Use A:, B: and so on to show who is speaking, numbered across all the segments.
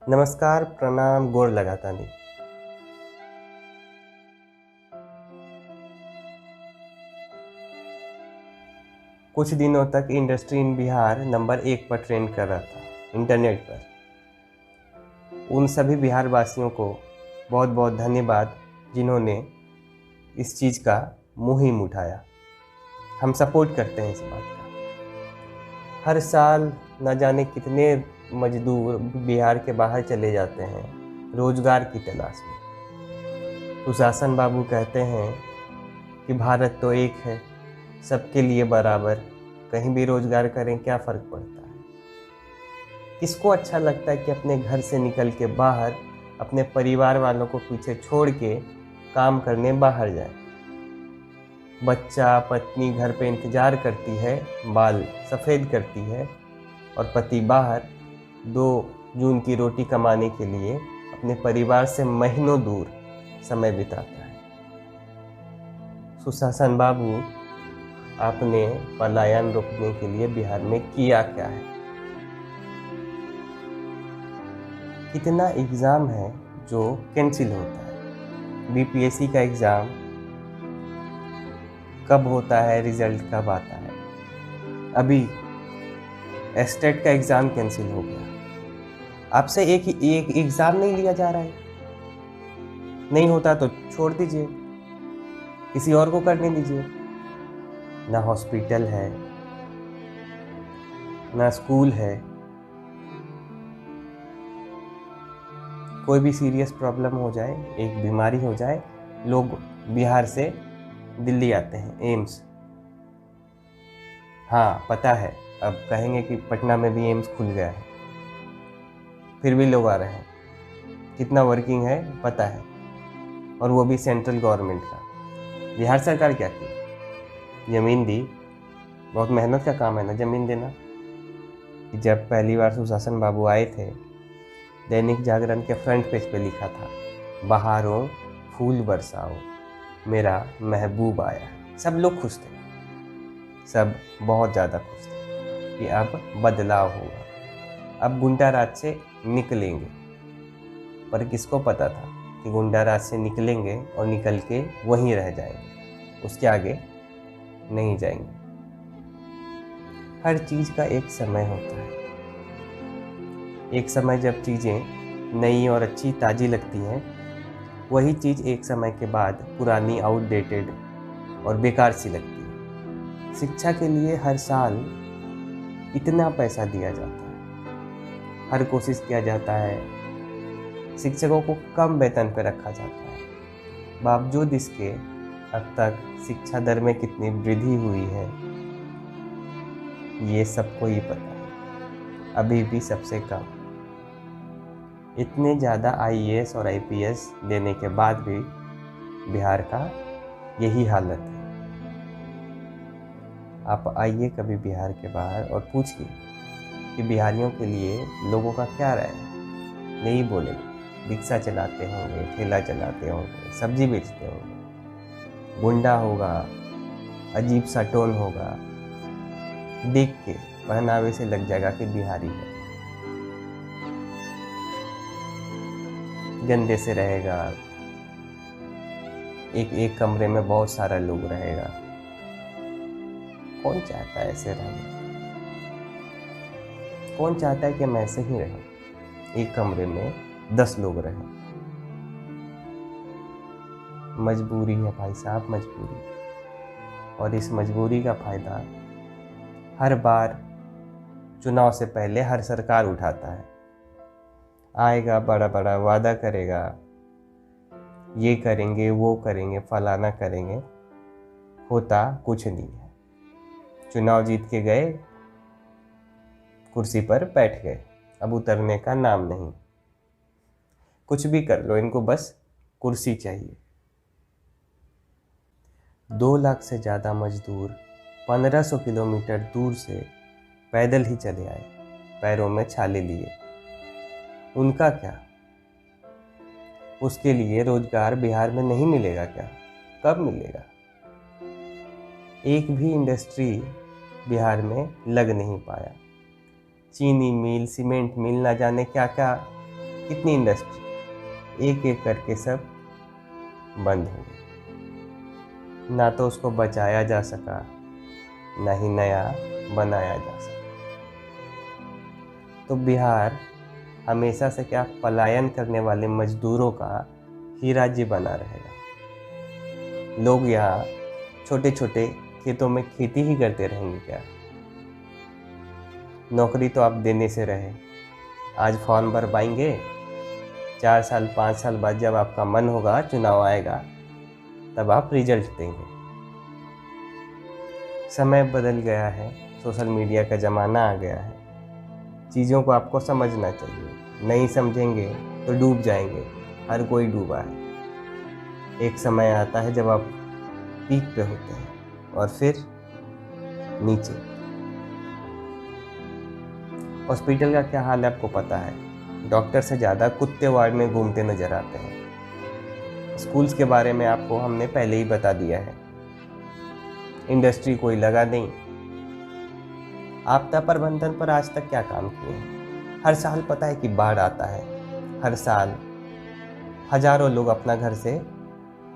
A: नमस्कार, प्रणाम, गोड़ लगातानी। कुछ दिनों तक इंडस्ट्री इन बिहार नंबर 1 पर ट्रेंड कर रहा था इंटरनेट पर। उन सभी बिहार वासियों को बहुत बहुत धन्यवाद जिन्होंने इस चीज़ का मुहिम उठाया। हम सपोर्ट करते हैं इस बात का। हर साल न जाने कितने मजदूर बिहार के बाहर चले जाते हैं रोजगार की तलाश में। सुशासन बाबू कहते हैं कि भारत तो एक है, सबके लिए बराबर, कहीं भी रोजगार करें क्या फ़र्क पड़ता है। किसको अच्छा लगता है कि अपने घर से निकल के बाहर अपने परिवार वालों को पीछे छोड़ के काम करने बाहर जाए। बच्चा पत्नी घर पे इंतज़ार करती है, बाल सफ़ेद करती है, और पति बाहर 2 जून की रोटी कमाने के लिए अपने परिवार से महीनों दूर समय बिताता है। सुशासन बाबू, आपने पलायन रोकने के लिए बिहार में किया क्या है? कितना एग्ज़ाम है जो कैंसिल होता है? बीपीएससी का एग्ज़ाम कब होता है, रिज़ल्ट कब आता है? अभी एस्टेट का एग्ज़ाम कैंसिल हो गया। आपसे एक एग्ज़ाम नहीं लिया जा रहा है। नहीं होता तो छोड़ दीजिए, किसी और को करने दीजिए। ना हॉस्पिटल है, ना स्कूल है। कोई भी सीरियस प्रॉब्लम हो जाए, एक बीमारी हो जाए, लोग बिहार से दिल्ली आते हैं, एम्स। हाँ पता है, अब कहेंगे कि पटना में भी एम्स खुल गया है, फिर भी लोग आ रहे हैं। कितना वर्किंग है पता है, और वो भी सेंट्रल गवर्नमेंट का। बिहार सरकार क्या की? ज़मीन दी। बहुत मेहनत का काम है ना ज़मीन देना। जब पहली बार सुशासन बाबू आए थे, दैनिक जागरण के फ्रंट पेज पे लिखा था, बहारों फूल बरसाओ, मेरा महबूब आया है। सब लोग खुश थे, सब बहुत ज़्यादा खुश थे कि अब बदलाव होगा, अब गुंडा राज से निकलेंगे। पर किसको पता था कि गुंडा राज से निकलेंगे और निकल के वहीं रह जाएंगे, उसके आगे नहीं जाएंगे। हर चीज़ का एक समय होता है। एक समय जब चीज़ें नई और अच्छी ताज़ी लगती हैं, वही चीज़ एक समय के बाद पुरानी, आउटडेटेड और बेकार सी लगती है। शिक्षा के लिए हर साल इतना पैसा दिया जाता है, हर कोशिश किया जाता है, शिक्षकों को कम वेतन पर रखा जाता है। बावजूद इसके अब तक शिक्षा दर में कितनी वृद्धि हुई है ये सबको ही पता है। अभी भी सबसे कम। इतने ज़्यादा आईएएस और आईपीएस देने के बाद भी बिहार का यही हालत है। आप आइए कभी बिहार के बाहर और पूछिए कि बिहारियों के लिए लोगों का क्या राय है। नहीं बोलेंगे। रिक्शा चलाते होंगे, ठेला चलाते होंगे, सब्जी बेचते होंगे, गुंडा होगा, अजीब सा टोन होगा, देख के पहनावे से लग जाएगा कि बिहारी है। गंदे से रहेगा, एक कमरे में बहुत सारा लोग रहेगा। कौन चाहता है ऐसे रहना? कौन चाहता है कि हम ऐसे ही रहें, एक कमरे में 10 लोग रहें? मजबूरी है भाई साहब, मजबूरी। और इस मजबूरी का फ़ायदा हर बार चुनाव से पहले हर सरकार उठाता है। आएगा, बड़ा बड़ा वादा करेगा, ये करेंगे, वो करेंगे, फलाना करेंगे, होता कुछ नहीं है। चुनाव जीत के गए, कुर्सी पर बैठ गए, अब उतरने का नाम नहीं। कुछ भी कर लो, इनको बस कुर्सी चाहिए। 2 लाख से ज़्यादा मजदूर 1500 किलोमीटर दूर से पैदल ही चले आए, पैरों में छाले लिए। उनका क्या? उसके लिए रोजगार बिहार में नहीं मिलेगा क्या? कब मिलेगा? एक भी इंडस्ट्री बिहार में लग नहीं पाया। चीनी मिल, सीमेंट मिल, ना जाने क्या क्या कितनी इंडस्ट्री एक एक करके सब बंद हो गई। ना तो उसको बचाया जा सका, ना ही नया बनाया जा सका। तो बिहार हमेशा से क्या पलायन करने वाले मजदूरों का ही राज्य बना रहेगा। लोग यहाँ छोटे छोटे खेतों में खेती ही करते रहेंगे क्या? नौकरी तो आप देने से रहे, आज फॉर्म भरवाएंगे, 4 साल 5 साल बाद जब आपका मन होगा, चुनाव आएगा, तब आप रिजल्ट देंगे। समय बदल गया है, सोशल मीडिया का ज़माना आ गया है, चीज़ों को आपको समझना चाहिए। नहीं समझेंगे तो डूब जाएंगे, हर कोई डूबा है। एक समय आता है जब आप पीक पे होते हैं और फिर नीचे। हॉस्पिटल का क्या हाल है आपको पता है, डॉक्टर से ज़्यादा कुत्ते वार्ड में घूमते नजर आते हैं। स्कूल्स के बारे में आपको हमने पहले ही बता दिया है, इंडस्ट्री कोई लगा नहीं। आपदा प्रबंधन पर आज तक क्या काम किए हैं? हर साल पता है कि बाढ़ आता है, हर साल हजारों लोग अपना घर से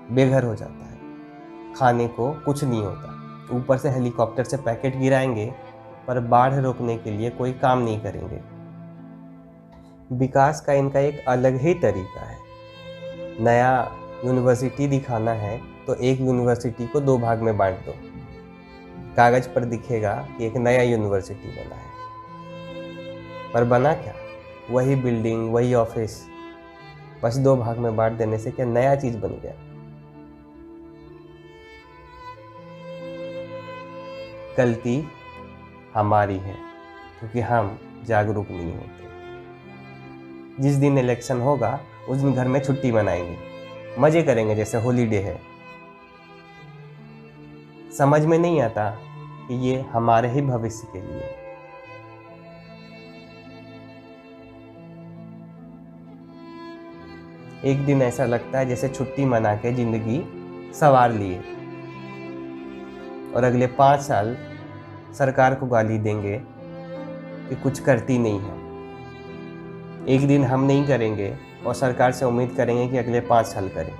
A: बेघर हो जाता है, खाने को कुछ नहीं होता, ऊपर से हेलीकॉप्टर से पैकेट गिराएंगे, पर बाढ़ रोकने के लिए कोई काम नहीं करेंगे। विकास का इनका एक अलग ही तरीका है। नया यूनिवर्सिटी दिखाना है तो एक यूनिवर्सिटी को 2 भाग में बांट दो, कागज पर दिखेगा कि एक नया यूनिवर्सिटी बना है, पर बना क्या? वही बिल्डिंग, वही ऑफिस, बस 2 भाग में बांट देने से क्या नया चीज बन गया? गलती हमारी है क्योंकि हम जागरूक नहीं होते। जिस दिन इलेक्शन होगा उस दिन घर में छुट्टी मनाएंगे, मजे करेंगे जैसे हॉलीडे है। समझ में नहीं आता कि ये हमारे ही भविष्य के लिए। एक दिन ऐसा लगता है जैसे छुट्टी मना के जिंदगी सवार लिए, और अगले 5 साल सरकार को गाली देंगे कि कुछ करती नहीं है। एक दिन हम नहीं करेंगे और सरकार से उम्मीद करेंगे कि अगले 5 साल करें।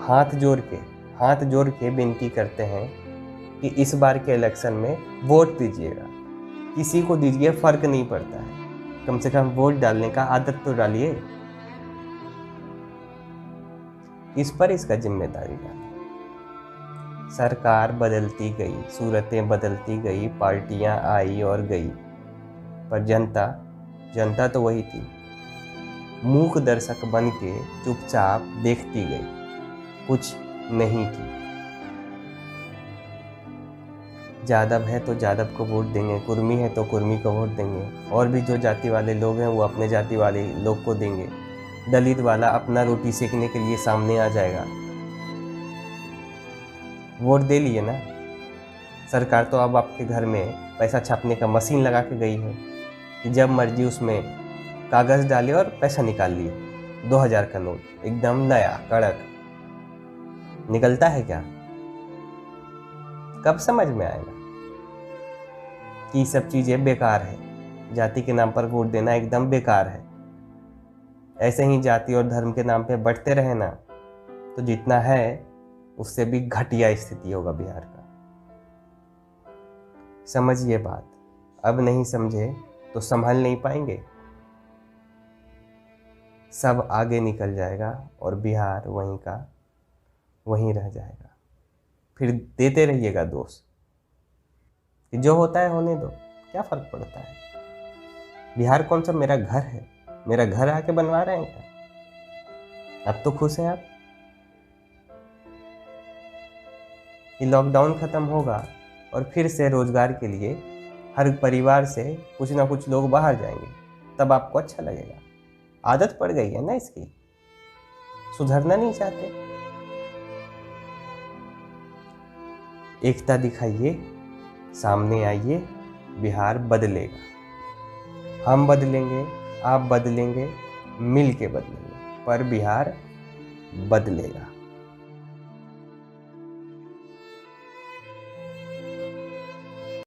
A: हाथ जोड़ के विनती करते हैं कि इस बार के इलेक्शन में वोट दीजिएगा, किसी को दीजिए, फर्क नहीं पड़ता है, कम से कम वोट डालने का आदत तो डालिए। इस पर इसका जिम्मेदारी डालिए। सरकार बदलती गई, सूरतें बदलती गई, पार्टियां आई और गई, पर जनता तो वही थी। मूक दर्शक बन के चुपचाप देखती गई, कुछ नहीं की। जादव है तो जादव को वोट देंगे, कुर्मी है तो कुर्मी को वोट देंगे, और भी जो जाति वाले लोग हैं वो अपने जाति वाले लोग को देंगे। दलित वाला अपना रोटी सेकने के लिए सामने आ जाएगा। वोट दे लिए ना। सरकार तो अब आपके घर में पैसा छापने का मशीन लगा के गई है कि जब मर्जी उसमें कागज़ डाले और पैसा निकाल लिए। 2000 का नोट एकदम नया कड़क निकलता है क्या? कब समझ में आएगा कि सब चीज़ें बेकार है? जाति के नाम पर वोट देना एकदम बेकार है। ऐसे ही जाति और धर्म के नाम पे बढ़ते रहे ना, तो जितना है उससे भी घटिया स्थिति होगा बिहार का। समझिए बात, अब नहीं समझे तो संभल नहीं पाएंगे। सब आगे निकल जाएगा और बिहार वहीं का वहीं रह जाएगा। फिर देते रहिएगा दोष कि जो होता है होने दो, क्या फर्क पड़ता है? बिहार कौन सा मेरा घर है? मेरा घर आके बनवा रहे हैं क्या? अब तो खुश हैं आप कि लॉकडाउन खत्म होगा और फिर से रोजगार के लिए हर परिवार से कुछ ना कुछ लोग बाहर जाएंगे, तब आपको अच्छा लगेगा। आदत पड़ गई है ना इसकी, सुधरना नहीं चाहते। एकता दिखाइए, सामने आइए, बिहार बदलेगा। हम बदलेंगे, आप बदलेंगे, मिल के बदलेंगे, पर बिहार बदलेगा।